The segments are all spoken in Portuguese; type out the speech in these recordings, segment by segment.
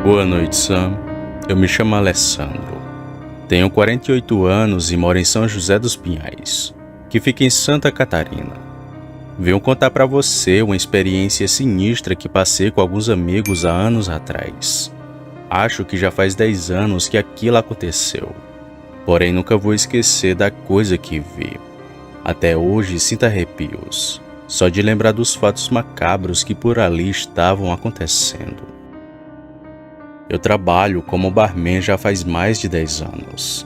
Boa noite, Sam. Eu me chamo Alessandro. Tenho 48 anos e moro em São José dos Pinhais, que fica em Santa Catarina. Venho contar para você uma experiência sinistra que passei com alguns amigos há anos atrás. Acho que já faz 10 anos que aquilo aconteceu. Porém, nunca vou esquecer da coisa que vi. Até hoje sinto arrepios, só de lembrar dos fatos macabros que por ali estavam acontecendo. Eu trabalho como barman já faz mais de 10 anos.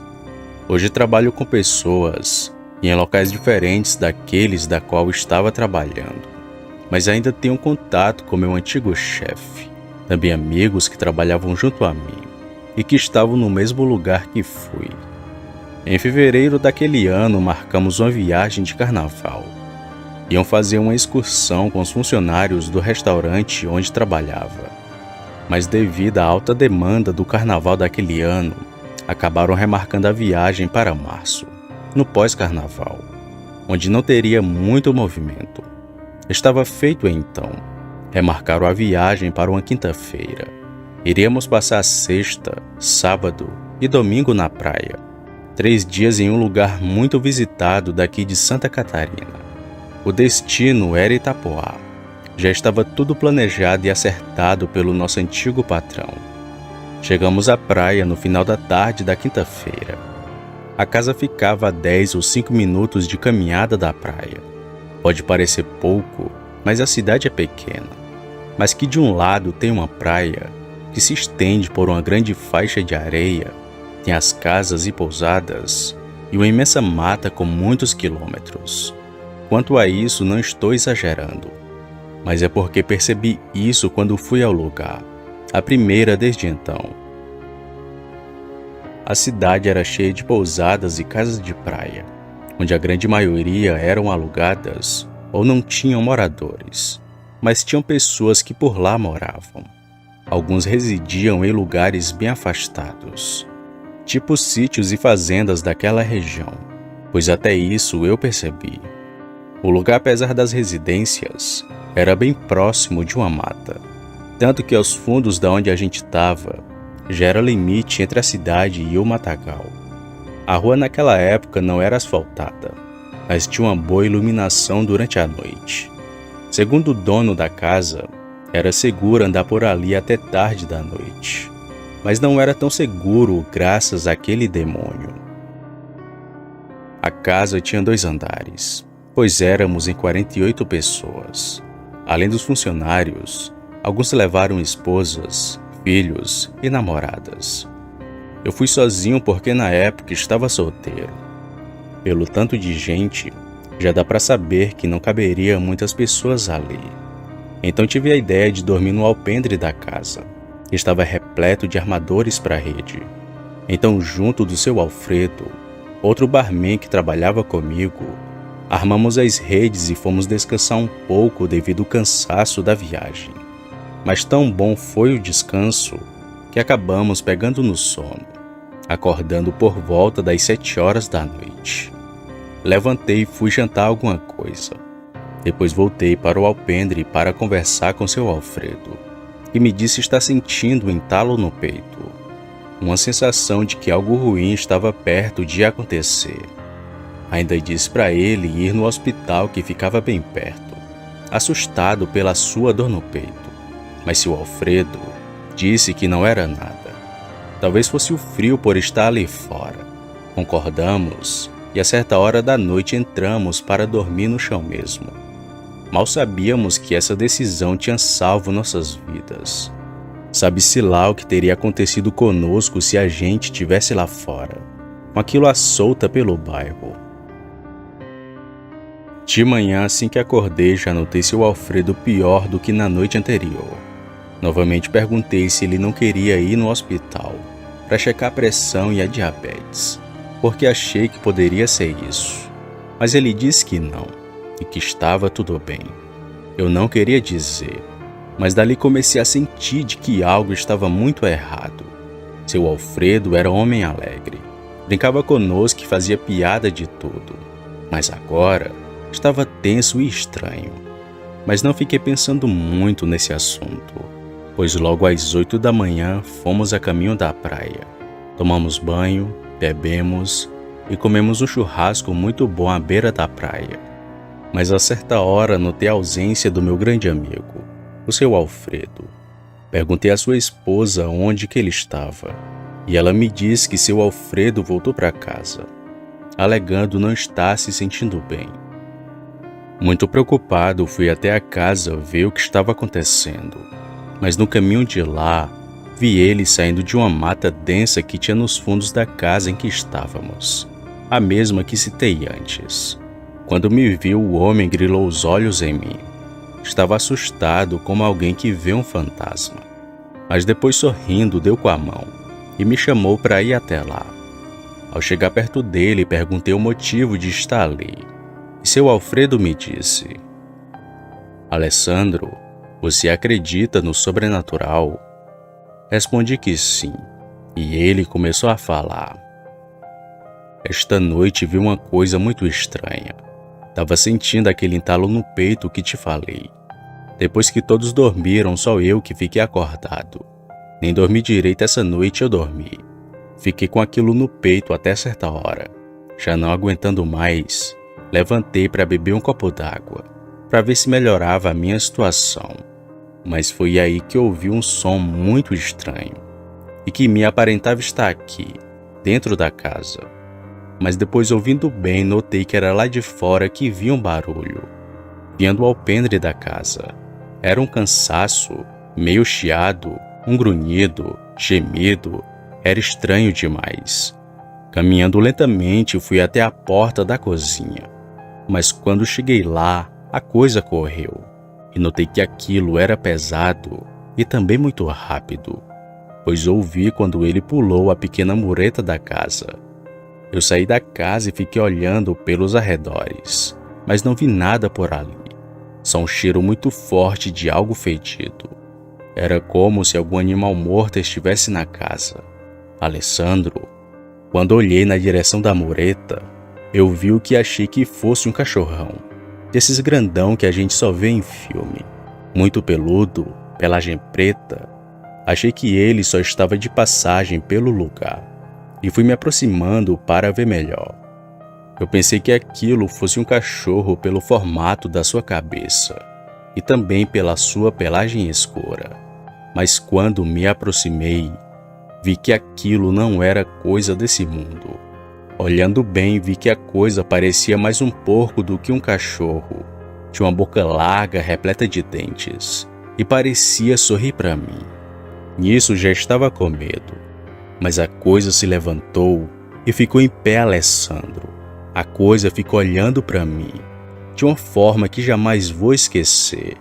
Hoje trabalho com pessoas e em locais diferentes daqueles da qual estava trabalhando, mas ainda tenho contato com meu antigo chefe, também amigos que trabalhavam junto a mim e que estavam no mesmo lugar que fui. Em fevereiro daquele ano marcamos uma viagem de carnaval. Iam fazer uma excursão com os funcionários do restaurante onde trabalhava. Mas devido à alta demanda do carnaval daquele ano, acabaram remarcando a viagem para março, no pós-carnaval, onde não teria muito movimento. Estava feito então. Remarcaram a viagem para uma quinta-feira. Iríamos passar a sexta, sábado e domingo na praia. 3 dias em um lugar muito visitado daqui de Santa Catarina. O destino era Itapoá. Já estava tudo planejado e acertado pelo nosso antigo patrão. Chegamos à praia no final da tarde da quinta-feira. A casa ficava a 10 ou 5 minutos de caminhada da praia. Pode parecer pouco, mas a cidade é pequena. Mas que de um lado tem uma praia que se estende por uma grande faixa de areia, tem as casas e pousadas e uma imensa mata com muitos quilômetros. Quanto a isso, não estou exagerando, mas é porque percebi isso quando fui ao lugar, a primeira desde então. A cidade era cheia de pousadas e casas de praia, onde a grande maioria eram alugadas ou não tinham moradores, mas tinham pessoas que por lá moravam. Alguns residiam em lugares bem afastados, tipo sítios e fazendas daquela região, pois até isso eu percebi. O lugar, apesar das residências, era bem próximo de uma mata, tanto que aos fundos da onde a gente estava, já era limite entre a cidade e o matagal. A rua naquela época não era asfaltada, mas tinha uma boa iluminação durante a noite. Segundo o dono da casa, era seguro andar por ali até tarde da noite, mas não era tão seguro graças àquele demônio. A casa tinha 2 andares, pois éramos em 48 pessoas. Além dos funcionários, alguns levaram esposas, filhos e namoradas. Eu fui sozinho porque na época estava solteiro. Pelo tanto de gente, já dá para saber que não caberia muitas pessoas ali. Então tive a ideia de dormir no alpendre da casa. Estava repleto de armadores para a rede. Então, junto do seu Alfredo, outro barman que trabalhava comigo, armamos as redes e fomos descansar um pouco devido ao cansaço da viagem. Mas tão bom foi o descanso que acabamos pegando no sono, acordando por volta das 7 horas da noite. Levantei e fui jantar alguma coisa. Depois voltei para o alpendre para conversar com seu Alfredo, que me disse estar sentindo um entalo no peito, uma sensação de que algo ruim estava perto de acontecer. Ainda disse para ele ir no hospital que ficava bem perto, assustado pela sua dor no peito. Mas seu Alfredo disse que não era nada. Talvez fosse o frio por estar ali fora. Concordamos e a certa hora da noite entramos para dormir no chão mesmo. Mal sabíamos que essa decisão tinha salvo nossas vidas. Sabe-se lá o que teria acontecido conosco se a gente estivesse lá fora, com aquilo à solta pelo bairro. De manhã, assim que acordei, já notei seu Alfredo pior do que na noite anterior. Novamente perguntei se ele não queria ir no hospital para checar a pressão e a diabetes, porque achei que poderia ser isso. Mas ele disse que não, e que estava tudo bem. Eu não queria dizer, mas dali comecei a sentir de que algo estava muito errado. Seu Alfredo era um homem alegre, brincava conosco e fazia piada de tudo, mas agora estava tenso e estranho. Mas não fiquei pensando muito nesse assunto. pois logo às 8 da manhã fomos a caminho da praia. Tomamos banho, bebemos e comemos um churrasco muito bom à beira da praia. Mas a certa hora notei a ausência do meu grande amigo, o seu Alfredo. Perguntei à sua esposa onde que ele estava, e ela me disse que seu Alfredo voltou para casa, alegando não estar se sentindo bem. Muito preocupado, fui até a casa ver o que estava acontecendo, mas no caminho de lá, vi ele saindo de uma mata densa que tinha nos fundos da casa em que estávamos, a mesma que citei antes. Quando me viu, o homem grilou os olhos em mim. Estava assustado como alguém que vê um fantasma, mas depois sorrindo deu com a mão e me chamou para ir até lá. Ao chegar perto dele, perguntei o motivo de estar ali, e seu Alfredo me disse: Alessandro, você acredita no sobrenatural? Respondi que sim, e ele começou a falar. Esta noite vi uma coisa muito estranha. Tava sentindo aquele entalo no peito que te falei. Depois que todos dormiram, só eu que fiquei acordado. Nem dormi direito essa noite eu dormi. Fiquei com aquilo no peito até certa hora. Já não aguentando mais, levantei para beber um copo d'água, para ver se melhorava a minha situação. Mas foi aí que ouvi um som muito estranho, e que me aparentava estar aqui, dentro da casa. Mas depois, ouvindo bem, notei que era lá de fora que vinha um barulho, vinha do alpendre da casa. Era um cansaço, meio chiado, um grunhido, gemido. Era estranho demais. Caminhando lentamente, fui até a porta da cozinha. Mas quando cheguei lá, a coisa correu, e notei que aquilo era pesado e também muito rápido, pois ouvi quando ele pulou a pequena mureta da casa. Eu saí da casa e fiquei olhando pelos arredores, mas não vi nada por ali. Só um cheiro muito forte de algo fedido. Era como se algum animal morto estivesse na casa. Alessandro, quando olhei na direção da mureta, eu vi o que achei que fosse um cachorrão, desses grandão que a gente só vê em filme. Muito peludo, pelagem preta. Achei que ele só estava de passagem pelo lugar, e fui me aproximando para ver melhor. Eu pensei que aquilo fosse um cachorro pelo formato da sua cabeça e também pela sua pelagem escura. Mas quando me aproximei, vi que aquilo não era coisa desse mundo. Olhando bem, vi que a coisa parecia mais um porco do que um cachorro. Tinha uma boca larga, repleta de dentes, e parecia sorrir para mim. Nisso já estava com medo. Mas a coisa se levantou e ficou em pé, Alessandro. A coisa ficou olhando para mim, de uma forma que jamais vou esquecer,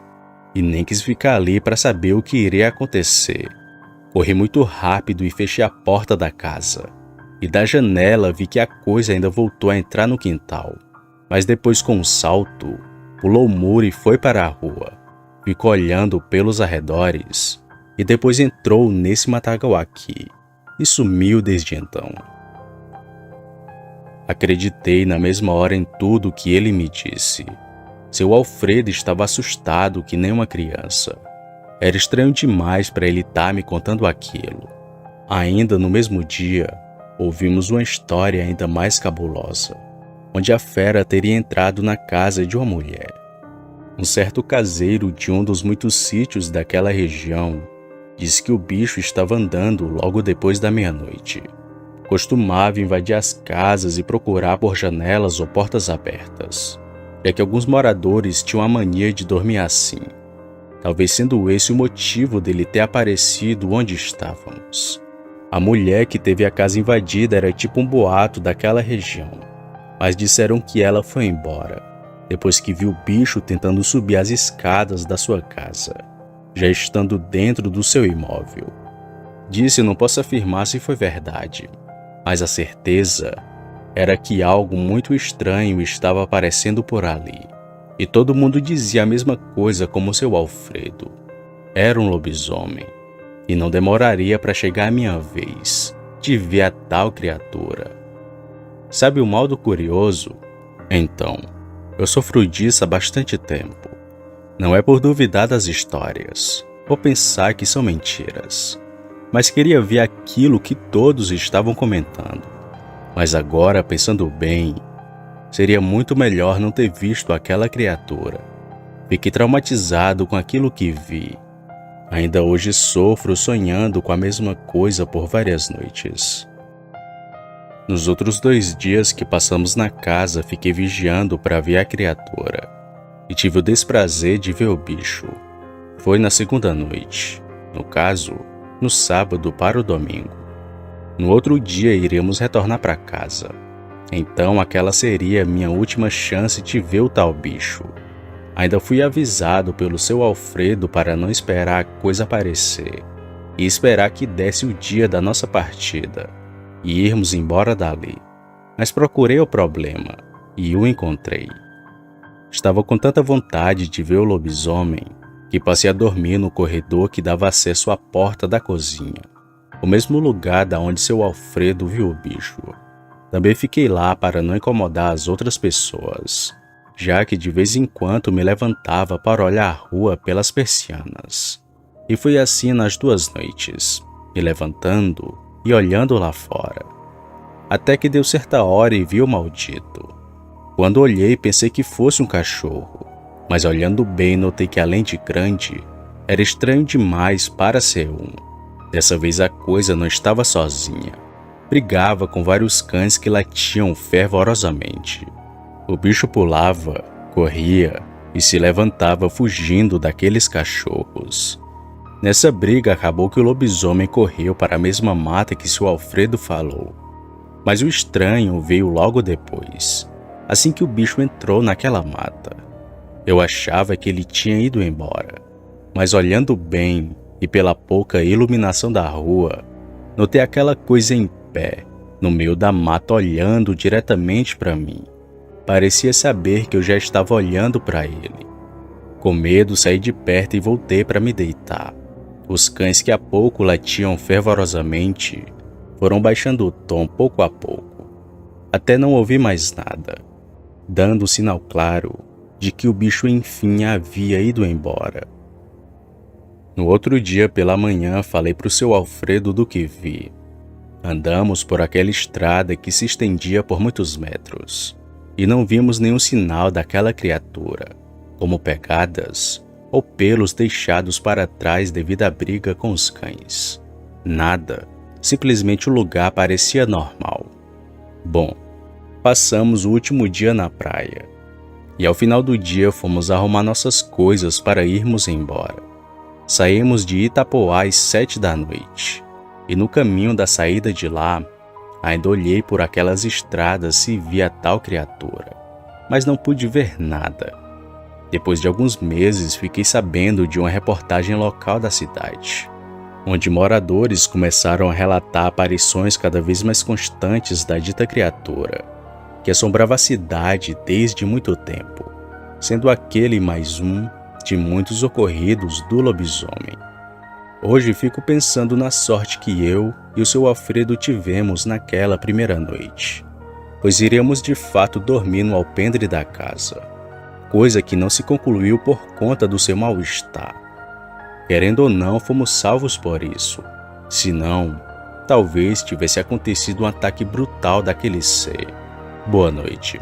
e nem quis ficar ali para saber o que iria acontecer. Corri muito rápido e fechei a porta da casa, e da janela vi que a coisa ainda voltou a entrar no quintal, mas depois, com um salto, pulou o muro e foi para a rua. Ficou olhando pelos arredores, e depois entrou nesse matagal aqui, e sumiu desde então. Acreditei na mesma hora em tudo que ele me disse. Seu Alfredo estava assustado que nem uma criança. Era estranho demais para ele estar me contando aquilo. Ainda no mesmo dia, ouvimos uma história ainda mais cabulosa, onde a fera teria entrado na casa de uma mulher. Um certo caseiro de um dos muitos sítios daquela região disse que o bicho estava andando logo depois da meia-noite. Costumava invadir as casas e procurar por janelas ou portas abertas, já que alguns moradores tinham a mania de dormir assim, talvez sendo esse o motivo dele ter aparecido onde estávamos. A mulher que teve a casa invadida era tipo um boato daquela região, mas disseram que ela foi embora, depois que viu o bicho tentando subir as escadas da sua casa, já estando dentro do seu imóvel. Disse não posso afirmar se foi verdade, mas a certeza era que algo muito estranho estava aparecendo por ali, e todo mundo dizia a mesma coisa como seu Alfredo. Era um lobisomem, e não demoraria para chegar a minha vez de ver a tal criatura. Sabe o mal do curioso? Então, eu sofro disso há bastante tempo. Não é por duvidar das histórias, ou pensar que são mentiras, mas queria ver aquilo que todos estavam comentando. Mas agora, pensando bem, seria muito melhor não ter visto aquela criatura. Fiquei traumatizado com aquilo que vi. Ainda hoje sofro sonhando com a mesma coisa por várias noites. Nos outros 2 dias que passamos na casa, fiquei vigiando para ver a criatura. E tive o desprazer de ver o bicho. Foi na segunda noite. No caso, no sábado para o domingo. No outro dia iremos retornar para casa. Então aquela seria minha última chance de ver o tal bicho. Ainda fui avisado pelo seu Alfredo para não esperar a coisa aparecer e esperar que desse o dia da nossa partida e irmos embora dali. Mas procurei o problema e o encontrei. Estava com tanta vontade de ver o lobisomem que passei a dormir no corredor que dava acesso à porta da cozinha, o mesmo lugar da onde seu Alfredo viu o bicho. Também fiquei lá para não incomodar as outras pessoas, já que de vez em quando me levantava para olhar a rua pelas persianas. E foi assim nas 2 noites, me levantando e olhando lá fora. Até que deu certa hora e vi o maldito. Quando olhei, pensei que fosse um cachorro, mas olhando bem notei que além de grande, era estranho demais para ser um. Dessa vez a coisa não estava sozinha. Brigava com vários cães que latiam fervorosamente. O bicho pulava, corria e se levantava fugindo daqueles cachorros. Nessa briga acabou que o lobisomem correu para a mesma mata que seu Alfredo falou. Mas o estranho veio logo depois, assim que o bicho entrou naquela mata. Eu achava que ele tinha ido embora, mas olhando bem e pela pouca iluminação da rua, notei aquela coisa em pé, no meio da mata olhando diretamente para mim. Parecia saber que eu já estava olhando para ele. Com medo, saí de perto e voltei para me deitar. Os cães que há pouco latiam fervorosamente foram baixando o tom pouco a pouco, até não ouvir mais nada, dando um sinal claro de que o bicho enfim havia ido embora. No outro dia pela manhã falei para o seu Alfredo do que vi. Andamos por aquela estrada que se estendia por muitos metros e não vimos nenhum sinal daquela criatura, como pegadas ou pelos deixados para trás devido à briga com os cães. Nada, simplesmente o lugar parecia normal. Bom, passamos o último dia na praia e ao final do dia fomos arrumar nossas coisas para irmos embora. Saímos de Itapoá às 7 da noite. E no caminho da saída de lá, ainda olhei por aquelas estradas se via tal criatura, mas não pude ver nada. Depois de alguns meses, fiquei sabendo de uma reportagem local da cidade, onde moradores começaram a relatar aparições cada vez mais constantes da dita criatura, que assombrava a cidade desde muito tempo, sendo aquele mais um de muitos ocorridos do lobisomem. Hoje fico pensando na sorte que eu e o seu Alfredo tivemos naquela primeira noite, pois iríamos de fato dormir no alpendre da casa, coisa que não se concluiu por conta do seu mal-estar. Querendo ou não, fomos salvos por isso. Senão, talvez tivesse acontecido um ataque brutal daquele ser. Boa noite.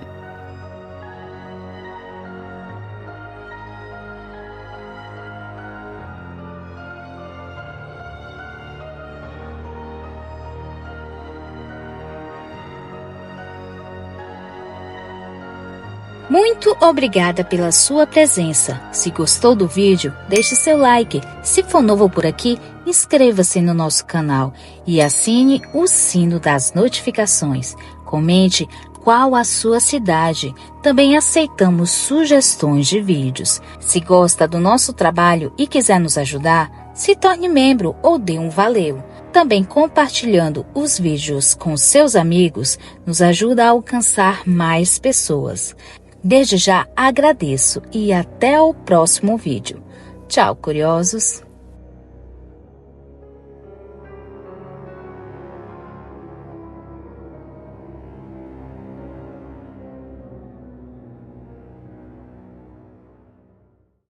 Muito obrigada pela sua presença. Se gostou do vídeo, deixe seu like. Se for novo por aqui, inscreva-se no nosso canal e assine o sino das notificações. Comente qual a sua cidade. Também aceitamos sugestões de vídeos. Se gosta do nosso trabalho e quiser nos ajudar, se torne membro ou dê um valeu. Também compartilhando os vídeos com seus amigos nos ajuda a alcançar mais pessoas. Desde já agradeço e até o próximo vídeo. Tchau, curiosos!